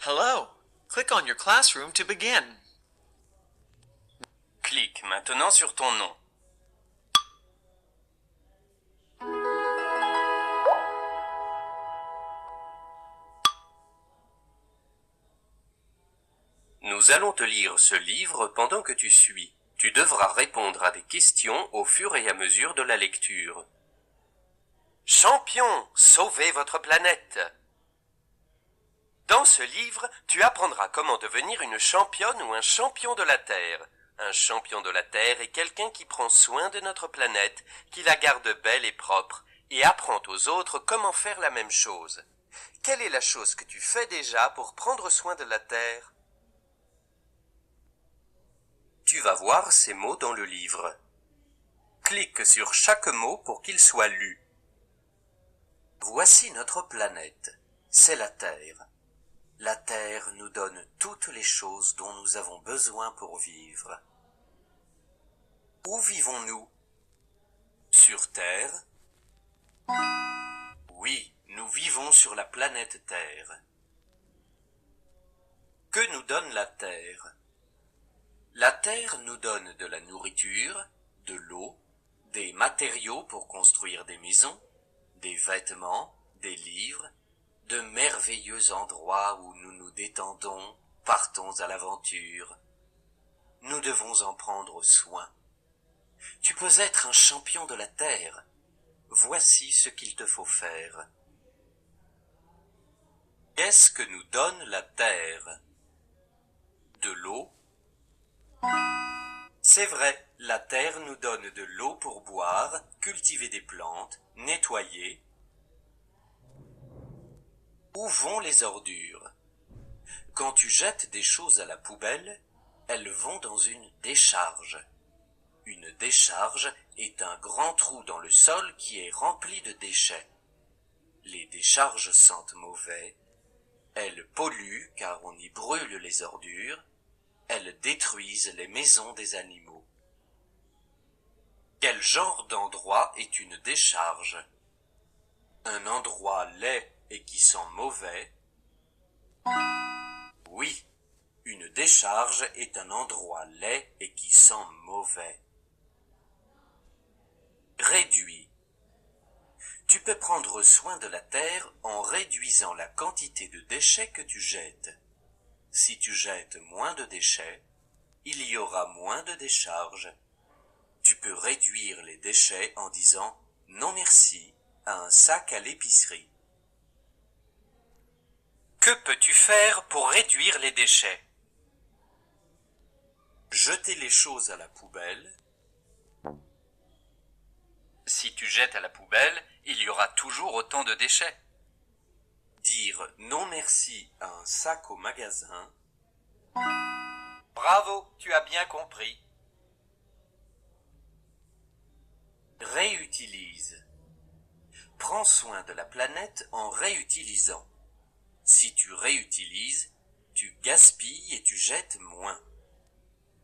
Hello. Click on your classroom to begin. Clique maintenant sur ton nom. Nous allons te lire ce livre pendant que tu suis. Tu devras répondre à des questions au fur et à mesure de la lecture. Champion, sauvez votre planète! Dans ce livre, tu apprendras comment devenir une championne ou un champion de la Terre. Un champion de la Terre est quelqu'un qui prend soin de notre planète, qui la garde belle et propre, et apprend aux autres comment faire la même chose. Quelle est la chose que tu fais déjà pour prendre soin de la Terre? Tu vas voir ces mots dans le livre. Clique sur chaque mot pour qu'il soit lu. Voici notre planète. C'est la Terre. La Terre nous donne toutes les choses dont nous avons besoin pour vivre. Où vivons-nous? Sur Terre? Oui, nous vivons sur la planète Terre. Que nous donne la Terre? La Terre nous donne de la nourriture, de l'eau, des matériaux pour construire des maisons, des vêtements, des livres, de merveilleux endroits où nous nous détendons, partons à l'aventure. Nous devons en prendre soin. Tu peux être un champion de la Terre. Voici ce qu'il te faut faire. Qu'est-ce que nous donne la Terre? De l'eau? C'est vrai, la Terre nous donne de l'eau pour boire, cultiver des plantes, nettoyer. Où vont les ordures? Quand tu jettes des choses à la poubelle, elles vont dans une décharge. Une décharge est un grand trou dans le sol qui est rempli de déchets. Les décharges sentent mauvais, elles polluent car on y brûle les ordures, elles détruisent les maisons des animaux. Quel genre d'endroit est une décharge? Un endroit laid et qui sent mauvais? Oui, une décharge est un endroit laid et qui sent mauvais. Réduit. Tu peux prendre soin de la terre en réduisant la quantité de déchets que tu jettes. Si tu jettes moins de déchets, il y aura moins de décharges. Tu peux réduire les déchets en disant « non merci » à un sac à l'épicerie. Que peux-tu faire pour réduire les déchets? Jeter les choses à la poubelle. Si tu jettes à la poubelle, il y aura toujours autant de déchets. Dire non merci à un sac au magasin. Bravo, tu as bien compris. Réutilise. Prends soin de la planète en réutilisant. Si tu réutilises, tu gaspilles et tu jettes moins.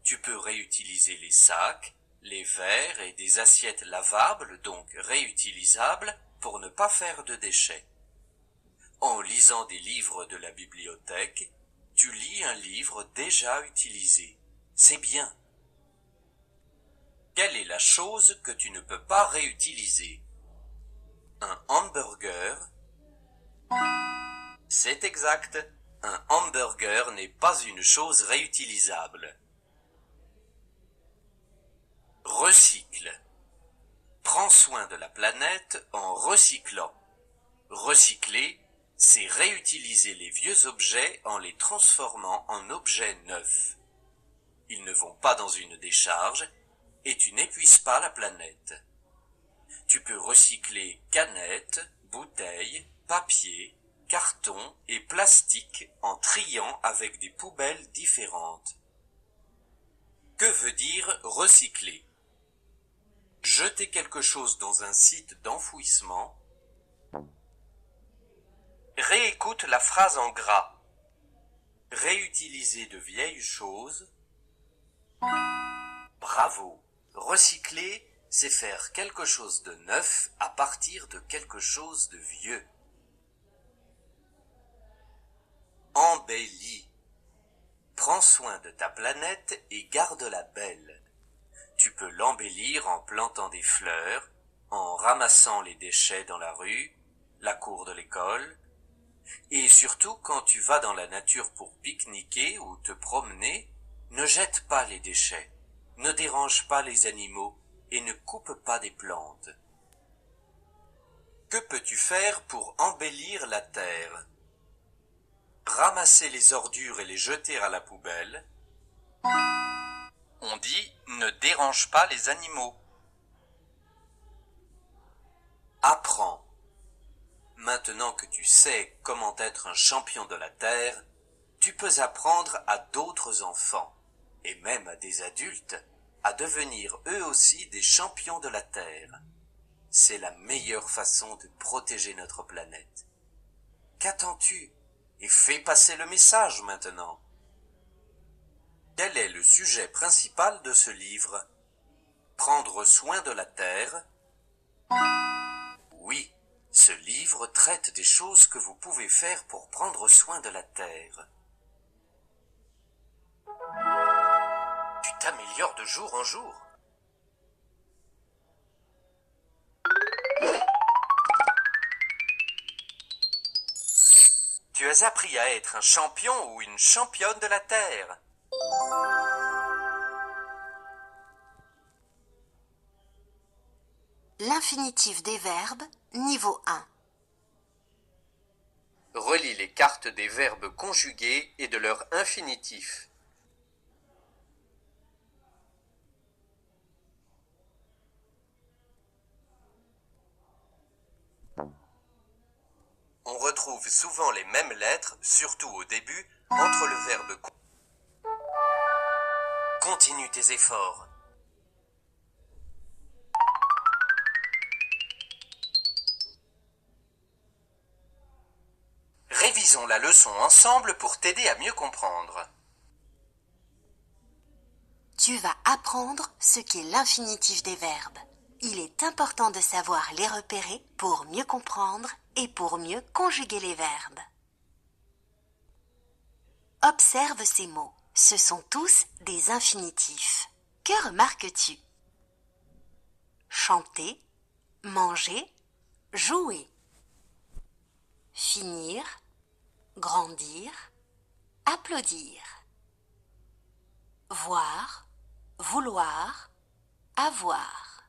Tu peux réutiliser les sacs, les verres et des assiettes lavables, donc réutilisables, pour ne pas faire de déchets. En lisant des livres de la bibliothèque, tu lis un livre déjà utilisé. C'est bien. Quelle est la chose que tu ne peux pas réutiliser? Un hamburger? C'est exact. Un hamburger n'est pas une chose réutilisable. Recycle. Prends soin de la planète en recyclant. Recycler, c'est réutiliser les vieux objets en les transformant en objets neufs. Ils ne vont pas dans une décharge et tu n'épuises pas la planète. Tu peux recycler canettes, bouteilles, papier, carton et plastique en triant avec des poubelles différentes. Que veut dire recycler? Jeter quelque chose dans un site d'enfouissement. Réécoute la phrase en gras. Réutiliser de vieilles choses. Bravo. Recycler, c'est faire quelque chose de neuf à partir de quelque chose de vieux. Embellir. embellis. Prends soin de ta planète et garde-la belle. Tu peux l'embellir en plantant des fleurs, en ramassant les déchets dans la rue, la cour de l'école, et surtout quand tu vas dans la nature pour pique-niquer ou te promener, ne jette pas les déchets, ne dérange pas les animaux et ne coupe pas des plantes. Que peux-tu faire pour embellir la terre? Ramasser les ordures et les jeter à la poubelle. On dit ne dérange pas les animaux. Apprends. Maintenant que tu sais comment être un champion de la terre, tu peux apprendre à d'autres enfants, et même à des adultes, à devenir eux aussi des champions de la terre. C'est la meilleure façon de protéger notre planète. Qu'attends-tu? Et fais passer le message maintenant. Quel est le sujet principal de ce livre? Prendre soin de la terre? Oui, ce livre traite des choses que vous pouvez faire pour prendre soin de la terre. Tu t'améliores de jour en jour. Tu as appris à être un champion ou une championne de la terre. L'infinitif des verbes, niveau 1. Relis les cartes des verbes conjugués et de leur infinitif. On retrouve souvent les mêmes lettres, surtout au début, entre le verbe Continue tes efforts. Révisons la leçon ensemble pour t'aider à mieux comprendre. Tu vas apprendre ce qu'est l'infinitif des verbes. Il est important de savoir les repérer pour mieux comprendre et pour mieux conjuguer les verbes. Observe ces mots. Ce sont tous des infinitifs. Que remarques-tu? Chanter, manger, jouer. Finir, grandir, applaudir. Voir, vouloir, avoir.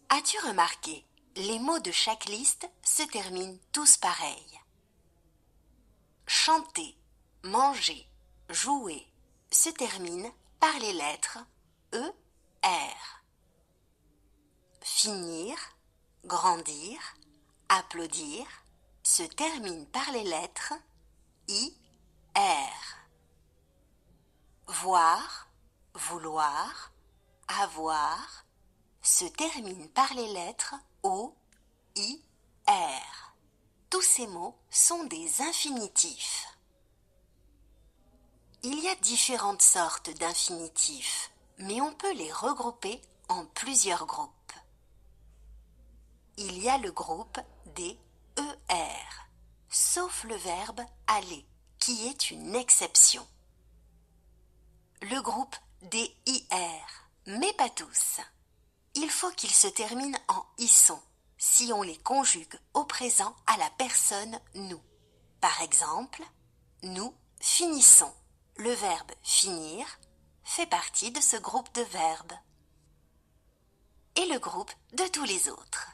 As-tu remarqué, les mots de chaque liste se terminent tous pareils. Chanter, manger, jouer se terminent par les lettres E, R. Finir, grandir, applaudir se termine par les lettres I, R. Voir, vouloir, avoir se termine par les lettres O, I, R. Tous ces mots sont des infinitifs. Il y a différentes sortes d'infinitifs, mais on peut les regrouper en plusieurs groupes. Il y a le groupe des ER, sauf le verbe aller, qui est une exception. Le groupe des IR, mais pas tous. Il faut qu'ils se terminent en ISSON, si on les conjugue au présent à la personne nous. Par exemple, nous finissons. Le verbe finir fait partie de ce groupe de verbes. Et le groupe de tous les autres.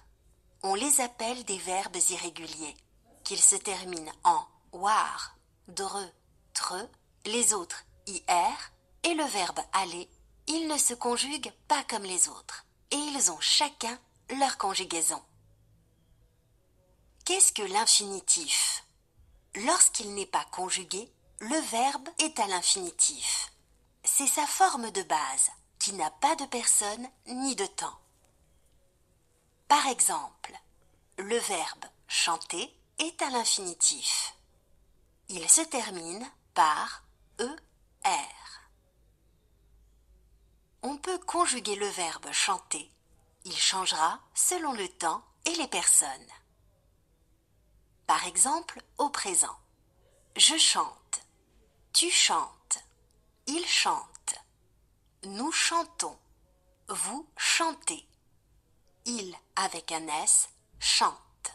On les appelle des verbes irréguliers, qu'ils se terminent en war, dre, tre, les autres ir, et le verbe aller, ils ne se conjuguent pas comme les autres, et ils ont chacun leur conjugaison. Qu'est-ce que l'infinitif? Lorsqu'il n'est pas conjugué, le verbe est à l'infinitif. C'est sa forme de base, qui n'a pas de personne ni de temps. Par exemple, le verbe chanter est à l'infinitif. Il se termine par ER. On peut conjuguer le verbe chanter. Il changera selon le temps et les personnes. Par exemple, au présent. Je chante. Tu chantes. Il chante. Nous chantons. Vous chantez. Il avec un S chante.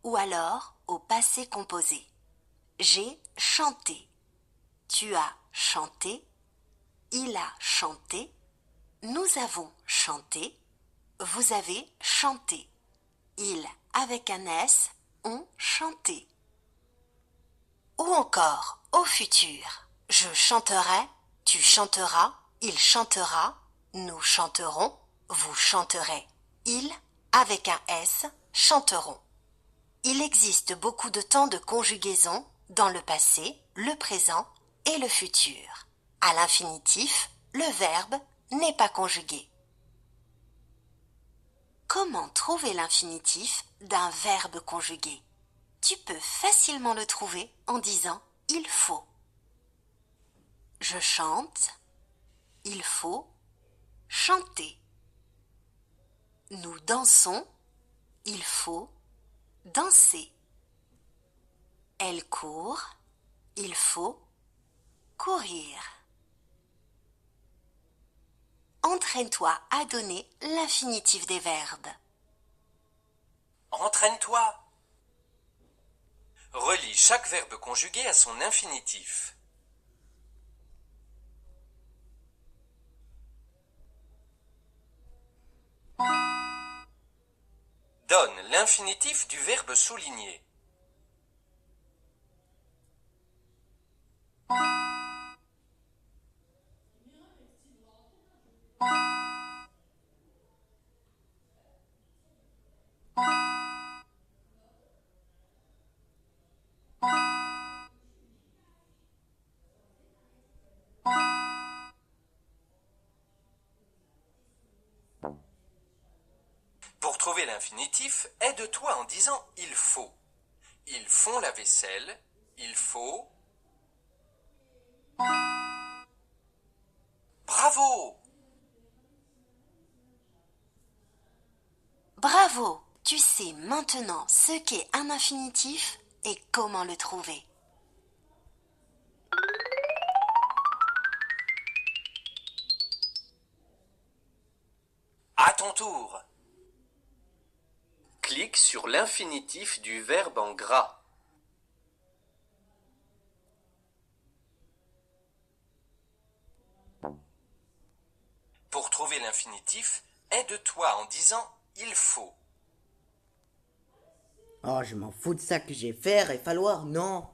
Ou alors au passé composé. J'ai chanté. Tu as chanté. Il a chanté. Nous avons chanté. Vous avez chanté. Il avec un S ont chanté. Ou encore au futur. Je chanterai. Tu chanteras. Il chantera. Nous chanterons. Vous chanterez. Ils, avec un S, chanteront. Il existe beaucoup de temps de conjugaison dans le passé, le présent et le futur. À l'infinitif, le verbe n'est pas conjugué. Comment trouver l'infinitif d'un verbe conjugué? Tu peux facilement le trouver en disant « il faut ». Je chante, il faut chanter. Nous dansons, il faut danser. Elle court, il faut courir. Entraîne-toi à donner l'infinitif des verbes. Entraîne-toi. Relie chaque verbe conjugué à son infinitif. Donne l'infinitif du verbe souligné. Pour trouver l'infinitif, aide-toi en disant « il faut ». Ils font la vaisselle, il faut... Bravo! Bravo! Tu sais maintenant ce qu'est un infinitif et comment le trouver. À ton tour. Clique sur l'infinitif du verbe en gras. Pour trouver l'infinitif, aide-toi en disant « il faut ». Oh, je m'en fous de ça que j'ai faire et falloir, non.